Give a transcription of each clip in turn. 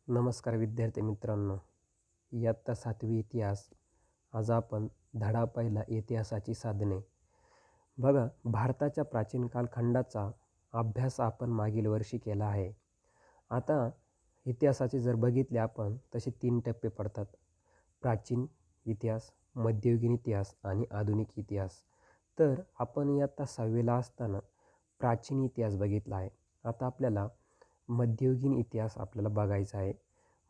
नमस्कार विद्यार्थी मित्रांनो. इयत्ता 7वी इतिहास. आज आपण धडा पहिला इतिहासाची साधने. बघा, भारताच्या प्राचीन कालखंडाचा अभ्यास आपण मागील वर्षी केला आहे. आता इतिहासाचे जर बघितले आपण तसे 3 टप्पे पडतात. प्राचीन इतिहास, मध्ययुगीन इतिहास आणि आधुनिक इतिहास. तर आपण इयत्ता 6वीला असताना प्राचीन इतिहास बघितला आहे. आता आपल्याला मध्ययुगीन इतिहास आपल्याला बघायचा आहे.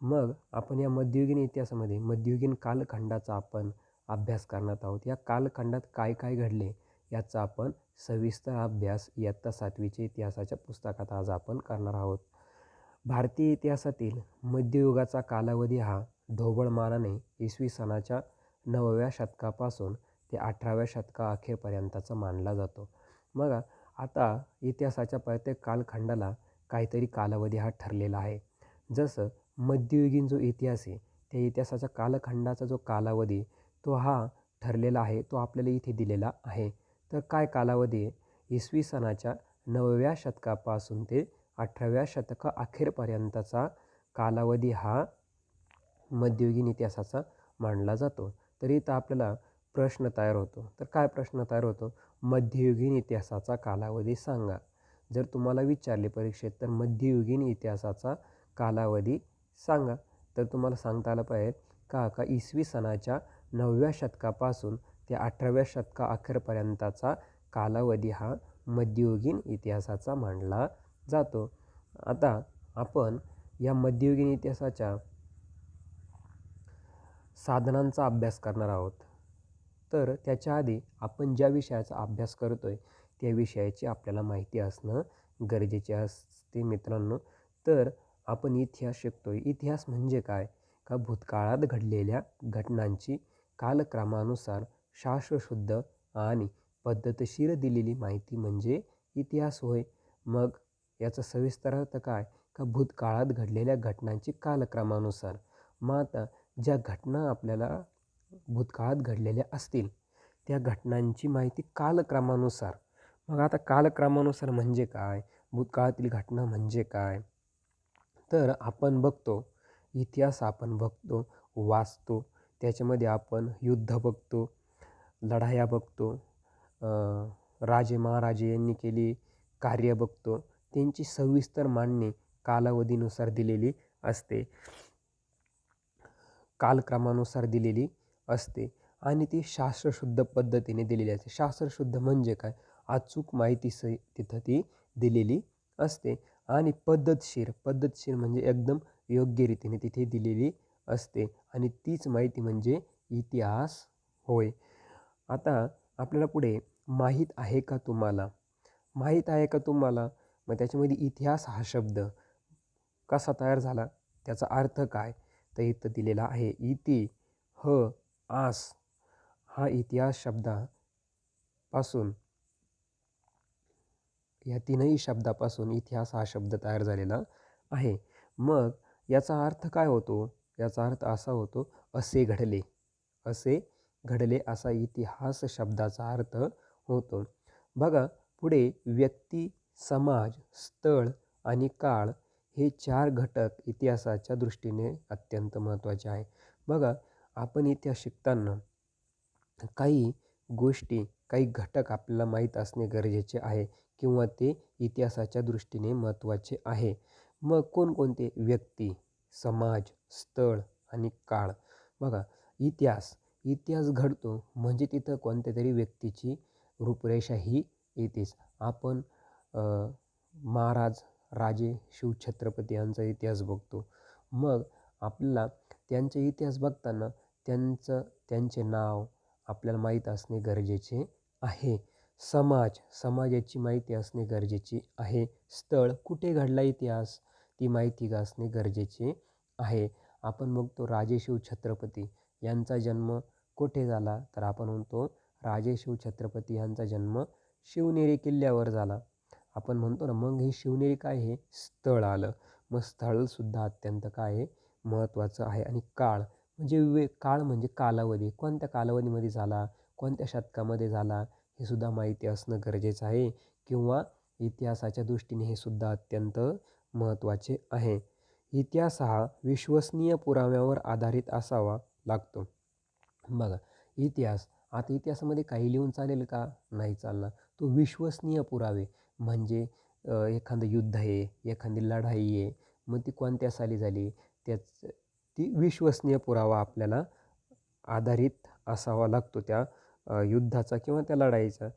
मग आपण या मध्ययुगीन इतिहासामध्ये मध्ययुगीन कालखंडाचा आपण अभ्यास करणार आहोत. या कालखंडात काय काय घडले याचा आपण सविस्तर अभ्यास इयत्ता 7वीच्या इतिहासाच्या पुस्तकात आज आपण करणार आहोत. भारतीय इतिहासातील मध्ययुगाचा कालावधी हा ढोबळमानाने इसवी सनाच्या 9व्या शतकापासून ते 18व्या शतकाअखेरपर्यंतचा मानला जातो. मग आता इतिहासाच्या प्रत्येक कालखंडाला काहीतरी कालावधी हा ठरलेला आहे. जसं मध्ययुगीन जो इतिहास आहे त्या इतिहासाच्या कालखंडाचा जो कालावधी तो हा ठरलेला आहे, तो आपल्याला इथे दिलेला आहे. तर काय कालावधी आहे? इसवी सनाच्या 9व्या शतकापासून ते 18व्या शतकाअखेरपर्यंतचा कालावधी हा मध्ययुगीन इतिहासाचा मानला जातो. तर इथं आपल्याला प्रश्न तयार होतो. तर काय प्रश्न तयार होतो? मध्ययुगीन इतिहासाचा कालावधी सांगा. जर तुम्हाला विचारले परीक्षेत तर मध्ययुगीन इतिहासाचा कालावधी सांगा, तर तुम्हाला सांगता आलं पाहिजे का इसवी सनाच्या 9व्या शतकापासून ते 18व्या शतकाअखेरपर्यंतचा कालावधी हा मध्ययुगीन इतिहासाचा मानला जातो. आता आपण या मध्ययुगीन इतिहासाच्या साधनांचा अभ्यास करणार आहोत. तर त्याच्या आधी आपण ज्या विषयाचा अभ्यास करतोय त्या विषयाची आपल्याला माहिती असणं गरजेचे असते मित्रांनो. तर आपण इतिहास शिकतोय. इतिहास म्हणजे काय? का भूतकाळात घडलेल्या घटनांची कालक्रमानुसार शास्त्रशुद्ध आणि पद्धतशीर दिलेली माहिती म्हणजे इतिहास होय. मग याचा सविस्तर अर्थ काय? का भूतकाळात घडलेल्या घटनांची कालक्रमानुसार. मग आता ज्या घटना आपल्याला भूतकाळात घडलेल्या असतील त्या घटनांची माहिती कालक्रमानुसार. मग आता कालक्रमानुसार म्हणजे काय? भूतकाळातील घटना म्हणजे काय? तर आपण बघतो इतिहास, आपण बघतो, वाचतो, त्याच्यामध्ये आपण युद्ध बघतो, लढाया बघतो, राजे महाराजे यांनी केली कार्य बघतो, त्यांची सविस्तर मांडणी कालावधीनुसार दिलेली असते, कालक्रमानुसार दिलेली असते आणि ती शास्त्रशुद्ध पद्धतीने दिलेली असते. शास्त्रशुद्ध म्हणजे काय? अचूक माहिती तिथं ती दिलेली असते आणि पद्धतशीर म्हणजे एकदम योग्य रीतीने तिथे दिलेली असते आणि तीच माहिती म्हणजे इतिहास होय. आता आपल्याला पुढे माहीत आहे का तुम्हाला? माहीत आहे का तुम्हाला? मग त्याच्यामध्ये इतिहास हा शब्द कसा तयार झाला, त्याचा अर्थ काय? तर इथं दिलेला आहे. इति ह आस हा इतिहास शब्दापासून, या तीनही शब्दापासून इतिहास हा शब्द तयार झालेला आहे. मग याचा अर्थ काय होतो? याचा अर्थ असा होतो, असे घडले. असे घडले असा इतिहास शब्दाचा अर्थ होतो. बघा पुढे व्यक्ती, समाज, स्थळ आणि काळ हे 4 घटक इतिहासाच्या दृष्टीने अत्यंत महत्त्वाचे आहे. बघा आपण इतिहास शिकताना काही गोष्टी, काही घटक आपल्याला माहीत असणे गरजेचे आहे किंवा ते इतिहासाच्या दृष्टीने महत्त्वाचे आहे. मग कोणकोणते? व्यक्ती, समाज, स्थळ आणि काळ. बघा इतिहास घडतो म्हणजे तिथं कोणत्या तरी व्यक्तीची रूपरेषा ही येतेच. आपण महाराज राजे शिवछत्रपती यांचा इतिहास बघतो. मग आपल्याला त्यांचा इतिहास बघताना त्यांचे नाव आपल्याला माहीत असणे गरजेचे आहे. समाजाची माहिती असणे गरजेची आहे. स्थळ, कुठे घडला इतिहास ती माहिती असणे गरजेचे आहे. आपण बघतो राजे शिवछत्रपती यांचा जन्म कुठे झाला? तर आपण म्हणतो राजे शिवछत्रपती यांचा जन्म शिवनेरी किल्ल्यावर झाला. आपण म्हणतो ना, मग हे शिवनेरी काय? हे स्थळ आलं. मग स्थळसुद्धा अत्यंत काय आहे? महत्त्वाचं आहे. आणि काळ म्हणजे कालावधी, कोणत्या कालावधीमध्ये झाला, कोणत्या शतकामध्ये झाला हे सुद्धा माहिती असणं गरजेचं आहे किंवा इतिहासाच्या दृष्टीने हे सुद्धा अत्यंत महत्त्वाचे आहे. इतिहास हा विश्वसनीय पुराव्यावर आधारित असावा लागतो. बघा, आता इतिहासामध्ये काही लिहून चालेल का? नाही चालणार. तो विश्वसनीय पुरावे म्हणजे एखादं युद्ध आहे, एखादी लढाई आहे, मग ती कोणत्या साली झाली, ती विश्वसनीय पुरावा आपल्याला आधारित असावा लागतो त्या युद्धाचा किंवा त्या लढाईचा.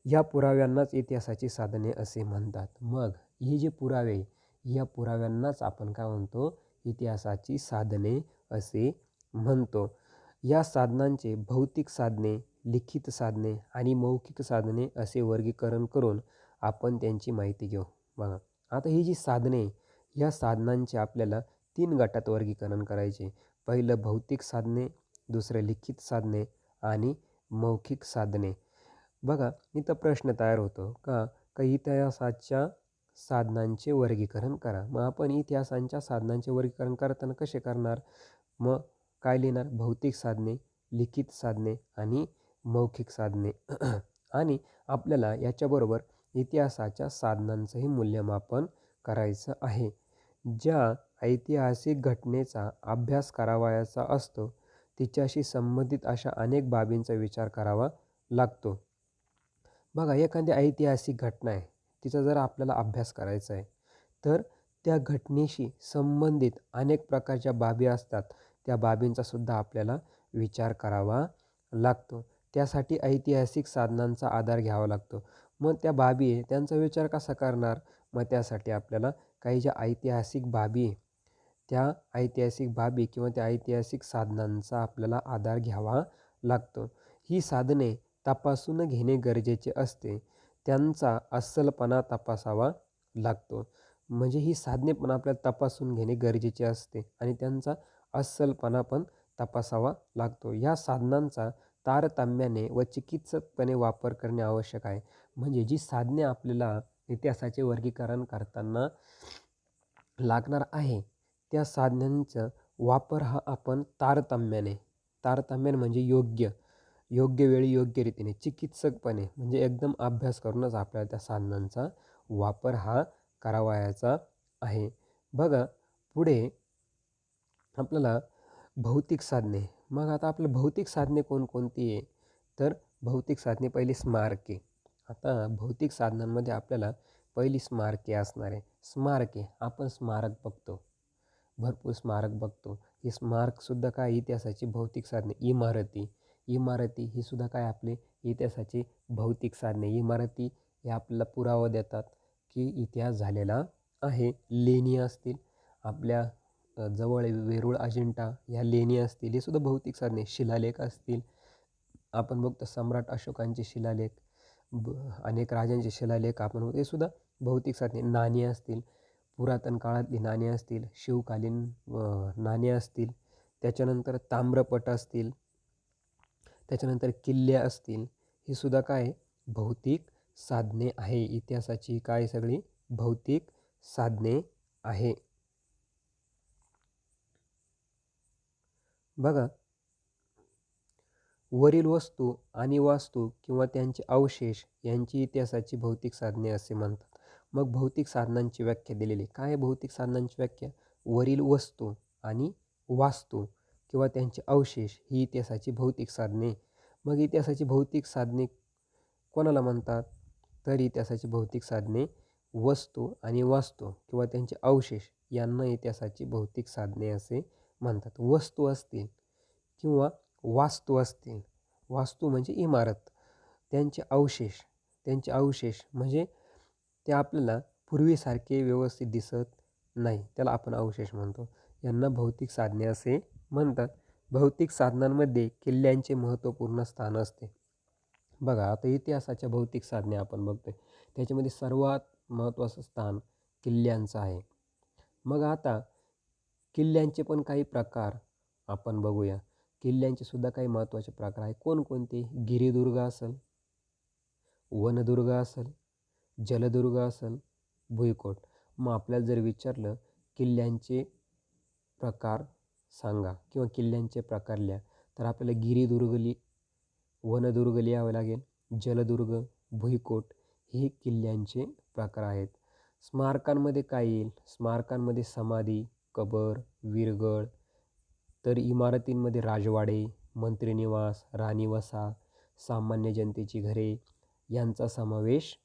या पुराव्यांनाच इतिहासाची साधने असे म्हणतात. मग हे जे पुरावे या पुराव्यांनाच आपण काय म्हणतो? इतिहासाची साधने असे म्हणतो. या साधनांचे भौतिक साधने, लिखित साधने आणि मौखिक साधने असे वर्गीकरण करून आपण त्यांची माहिती घेऊ. बघा, आता ही जी साधने, या साधनांचे आपल्याला 3 गटात वर्गीकरण करायचे. पहिलं भौतिक साधने, दुसरं लिखित साधने आणि मौखिक साधने. बघा, इथं प्रश्न तयार होतो का इतिहासाच्या साधनांचे वर्गीकरण करा. मग आपण इतिहासांच्या साधनांचे वर्गीकरण करताना कसे करणार? मग काय लिहिणार? भौतिक साधने, लिखित साधने आणि मौखिक साधने. आणि आपल्याला याच्याबरोबर इतिहासाच्या साधनांचंही मूल्यमापन करायचं आहे. ज्या ऐतिहासिक घटनेचा अभ्यास करावयाचा असतो तिच्याशी संबंधित अशा अनेक बाबींचा विचार करावा लागतो. बघा, एखादी ऐतिहासिक घटना आहे, तिचा जर आपल्याला अभ्यास करायचा आहे, तर त्या घटनेशी संबंधित अनेक प्रकारच्या बाबी असतात. त्या बाबींचा सुद्धा आपल्याला विचार करावा लागतो. त्यासाठी ऐतिहासिक साधनांचा आधार घ्यावा लागतो. मग त्या बाबी आहे त्यांचा विचार कसा करणार? मग त्यासाठी आपल्याला काही ज्या ऐतिहासिक बाबी आहे, त्या ऐतिहासिक बाबी किंवा त्या ऐतिहासिक साधनांचा आपल्याला आधार घ्यावा लागतो. ही साधने तपासून घेणे गरजेचे असते. त्यांचा अस्सलपणा तपासावा लागतो. म्हणजे ही साधने पण आपल्याला तपासून घेणे गरजेचे असते आणि त्यांचा अस्सलपणा पण तपासावा लागतो. या साधनांचा तारतम्याने व चिकित्सकपणे वापर करणे आवश्यक आहे. म्हणजे जी साधने आपल्याला इतिहासाचे वर्गीकरण करताना लागणार आहे, त्या साधनांचा वापर हा आपण तारतम्याने म्हणजे योग्य वेळी योग्य रीतीने चिकित्सकपणे म्हणजे एकदम अभ्यास करूनच आपल्याला त्या साधनांचा वापर हा करावयाचा आहे. बघा, पुढे आपल्याला भौतिक साधने. मग आता आपलं भौतिक साधने कोणकोणती आहे? तर भौतिक साधने पहिली स्मारके. आता भौतिक साधनांमध्ये आपल्याला पहिली स्मारके असणार आहे. स्मारके, आपण स्मारक बघतो, भरपूर स्मारक बघतो. ही स्मारकसुद्धा काय इतिहासाची भौतिक साधने. इमारती ही सुद्धा काय आपले इतिहासाची भौतिक साधने. इमारती हे आपल्याला पुरावा देतात की इतिहास झालेला आहे. लेणी असतील आपल्या जवळ वेरूळ अजिंठा ह्या लेणी असतील, हे सुद्धा भौतिक साधने. शिलालेख असतील, आपण बघतो सम्राट अशोकांचे शिलालेख, अनेक राजांचे शिलालेख आपण बघतो, हे सुद्धा भौतिक साधने. नाणी असतील, पुरातन काळातली नाणी असतील, शिवकालीन नाणी असतील, त्याच्यानंतर ताम्रपट असतील, त्याच्यानंतर किल्ले असतील, ही सुद्धा काय भौतिक साधने आहे. इतिहासाची काय सगळी भौतिक साधने आहे. बघा, वरील वस्तू आणि वास्तू किंवा त्यांचे अवशेष यांची इतिहासाची भौतिक साधने असे म्हणतात. मग भौतिक साधनांची व्याख्या दिलेली. काय आहे भौतिक साधनांची व्याख्या? वरील वस्तू आणि वास्तू किंवा त्यांचे अवशेष ही इतिहासाची भौतिक साधने. मग इतिहासाची भौतिक साधने कोणाला म्हणतात? तर इतिहासाची भौतिक साधने वस्तू आणि वास्तू किंवा त्यांचे अवशेष यांना इतिहासाची भौतिक साधने असे म्हणतात. वस्तू असतील किंवा वास्तू असतील, वास्तू म्हणजे इमारत, त्यांचे अवशेष म्हणजे ते आपल्याला पूर्वीसारखे व्यवस्थित दिसत नाही, त्याला आपण अवशेष म्हणतो. यांना भौतिक साधने असे म्हणतात. भौतिक साधनांमध्ये किल्ल्यांचे महत्त्वपूर्ण स्थान असते. बघा, आता इतिहासाच्या भौतिक साधने आपण बघतोय, त्याच्यामध्ये सर्वात महत्त्वाचं स्थान किल्ल्यांचं आहे. मग आता किल्ल्यांचे पण काही प्रकार आपण बघूया. किल्ल्यांचे सुद्धा काही महत्त्वाचे प्रकार आहे. कोणकोणते? गिरिदुर्ग असेल, वनदुर्ग असेल, जलदुर्ग असेल, भुईकोट. मग आपल्याला जर विचारलं किल्ल्यांचे प्रकार सांगा किंवा किल्ल्यांचे प्रकार लिहा, तर आपल्याला गिरिदुर्ग वनदुर्ग लिहावं लागेल, जलदुर्ग, भुईकोट हे किल्ल्यांचे प्रकार आहेत. स्मारकांमध्ये काय येईल? स्मारकांमध्ये समाधी, कबर, वीरगळ. तर इमारतींमध्ये राजवाडे, मंत्रिनिवास, राणीवसा, सामान्य जनतेची घरे यांचा समावेश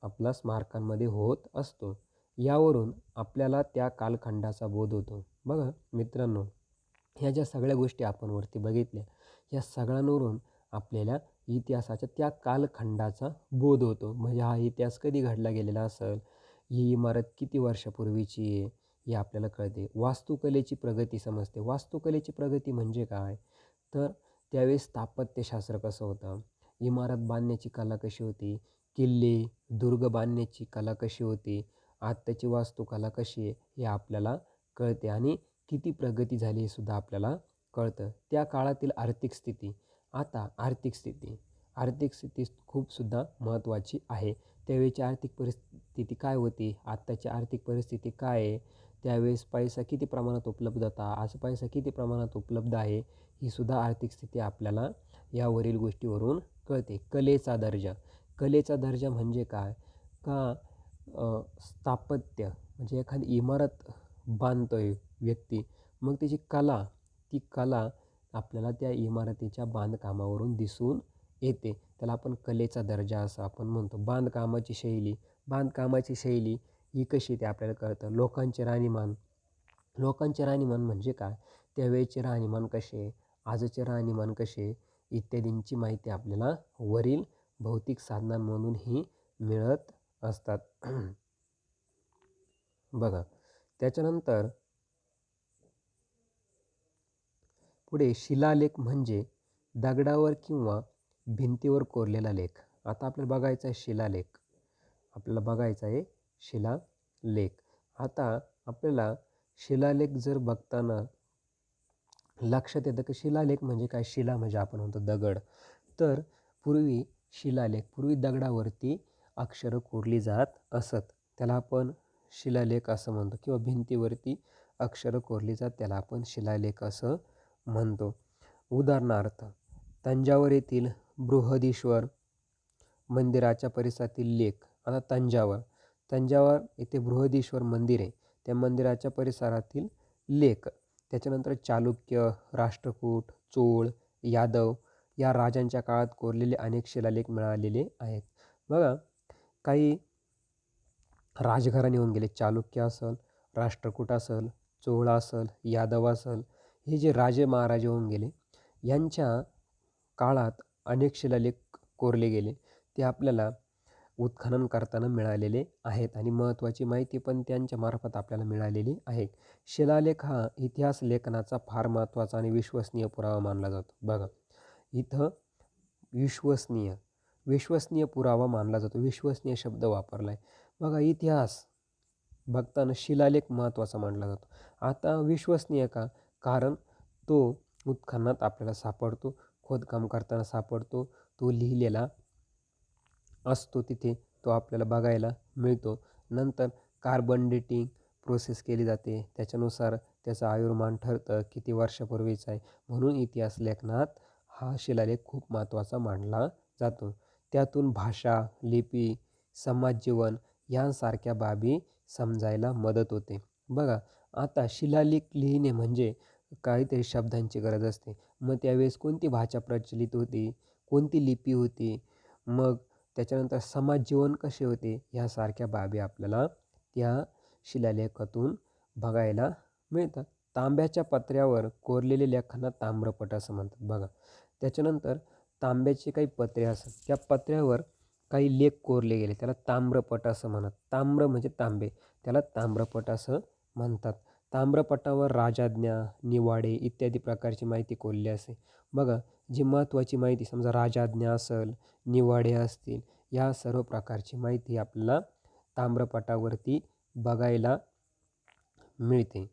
आपला स्मारकांमध्ये होत असतो. यावरून आपल्याला त्या कालखंडाचा बोध होतो. बघा मित्रांनो, ह्या ज्या सगळ्या गोष्टी आपण वरती बघितल्या, या सगळ्यांवरून आपल्याला इतिहासाच्या त्या कालखंडाचा बोध होतो. म्हणजे हा इतिहास कधी घडला गेलेला असेल, ही इमारत किती वर्षापूर्वीची आहे हे आपल्याला कळते. वास्तुकलेची प्रगती समजते. वास्तुकलेची प्रगती म्हणजे काय? तर त्यावेळेस स्थापत्यशास्त्र कसं होतं, इमारत बांधण्याची कला कशी होती, किल्ले, दुर्ग बांधण्याची कला कशी होती, आत्ताची वास्तुकला कशी आहे हे आपल्याला कळते आणि किती प्रगती झाली हे सुद्धा आपल्याला कळतं. त्या काळातील आर्थिक स्थिती. आता आर्थिक स्थिती खूपसुद्धा महत्त्वाची आहे. त्यावेळेची आर्थिक परिस्थिती काय होती, आत्ताची आर्थिक परिस्थिती काय आहे, त्यावेळेस पैसा किती प्रमाणात उपलब्ध होता, आज पैसा किती प्रमाणात उपलब्ध आहे, ही सुद्धा आर्थिक स्थिती आपल्याला यावरील गोष्टीवरून कळते. कलेचा दर्जा म्हणजे काय? का स्थापत्य म्हणजे एखादी इमारत बांधतोय व्यक्ती, मग ती कला आपल्याला त्या इमारतीच्या बांधकामावरून दिसून येते. त्याला आपण कलेचा दर्जा असं आपण म्हणतो. बांधकामाची शैली ही कशी ते आपल्याला कळतं. लोकांचे राहणीमान म्हणजे काय? त्यावेळेचे राहणीमान कसे, आजचे राहणीमान कसे इत्यादींची माहिती आपल्याला वरील भौतिक साधनांमधूनही मिळत असतात. बघा त्याच्यानंतर पुढे शिलालेख म्हणजे दगडावर किंवा भिंतीवर कोरलेला लेख. आता आपल्याला बघायचा आहे शिलालेख. आता आपल्याला शिलालेख जर बघताना लक्षात येतं की शिलालेख म्हणजे काय? शिला म्हणजे आपण म्हणतो दगड. तर पूर्वी दगडावरती अक्षरं कोरली जात असत, त्याला आपण शिलालेख असं म्हणतो. किंवा भिंतीवरती अक्षरं कोरली जात, त्याला आपण शिलालेख असं म्हणतो. उदाहरणार्थ तंजावर येथील बृहदीश्वर मंदिराच्या परिसरातील लेख. आता तंजावर येथे बृहदीश्वर मंदिर आहे, त्या मंदिराच्या परिसरातील लेख. त्याच्यानंतर चालुक्य, राष्ट्रकूट, चोळ, यादव या राजांच्या काळात कोरलेले अनेक शिलालेख मिळालेले आहेत. बघा काही राजघराणे होऊन गेले, चालुक्य असेल, राष्ट्रकूट असेल, चोळ असेल, यादव असेल, हे जे राजे महाराजे होऊन गेले, यांच्या काळात अनेक शिलालेख कोरले गेले. ते आपल्याला उत्खनन करताना मिळालेले आहेत आणि महत्त्वाची माहिती पण त्यांच्या मार्फत आपल्याला मिळालेली आहे. शिलालेख हा इतिहास लेखनाचा फार महत्त्वाचा आणि विश्वसनीय पुरावा मानला जातो. बघा इथं विश्वसनीय पुरावा मानला जातो. विश्वसनीय शब्द वापरला आहे. बघा इतिहास बघताना शिलालेख महत्त्वाचा मानला जातो. आता विश्वसनीय का? कारण तो उत्खननात आपल्याला सापडतो, खोदकाम करताना सापडतो, तो लिहिलेला असतो तिथे, तो आपल्याला बघायला मिळतो. नंतर कार्बन डेटिंग प्रोसेस केली जाते, त्याच्यानुसार त्याचं आयुर्मान ठरतं किती वर्षापूर्वीचं आहे. म्हणून इतिहास लेखनात हा शिलालेख खूप महत्त्वाचा मानला जातो. त्यातून भाषा, लिपी, समाजजीवन यांसारख्या बाबी समजायला मदत होते. बघा आता शिलालेख लिहिणे म्हणजे काहीतरी शब्दांची गरज असते. मग त्यावेळेस कोणती भाषा प्रचलित होती, कोणती लिपी होती, मग त्याच्यानंतर समाजजीवन कसे होते, ह्यासारख्या बाबी आपल्याला त्या शिलालेखातून बघायला मिळतात. तांब्याच्या पत्र्यावर कोरलेले लेखांना ताम्रपट असं म्हणतात. बघा त्याच्यानंतर तांब्याचे काही पत्रे असतात, त्या पत्र्यावर काही लेख कोरले गेले, त्याला ताम्रपट असं म्हणतात. ताम्र म्हणजे तांबे, त्याला ताम्रपट असं म्हणतात. ताम्रपटावर राजाज्ञा, निवाडे इत्यादी प्रकारची माहिती कोरली असते. बघा जी महत्त्वाची माहिती, समजा राजाज्ञा असेल, निवाडे असतील, या सर्व प्रकारची माहिती आपल्याला ताम्रपटावरती बघायला मिळते.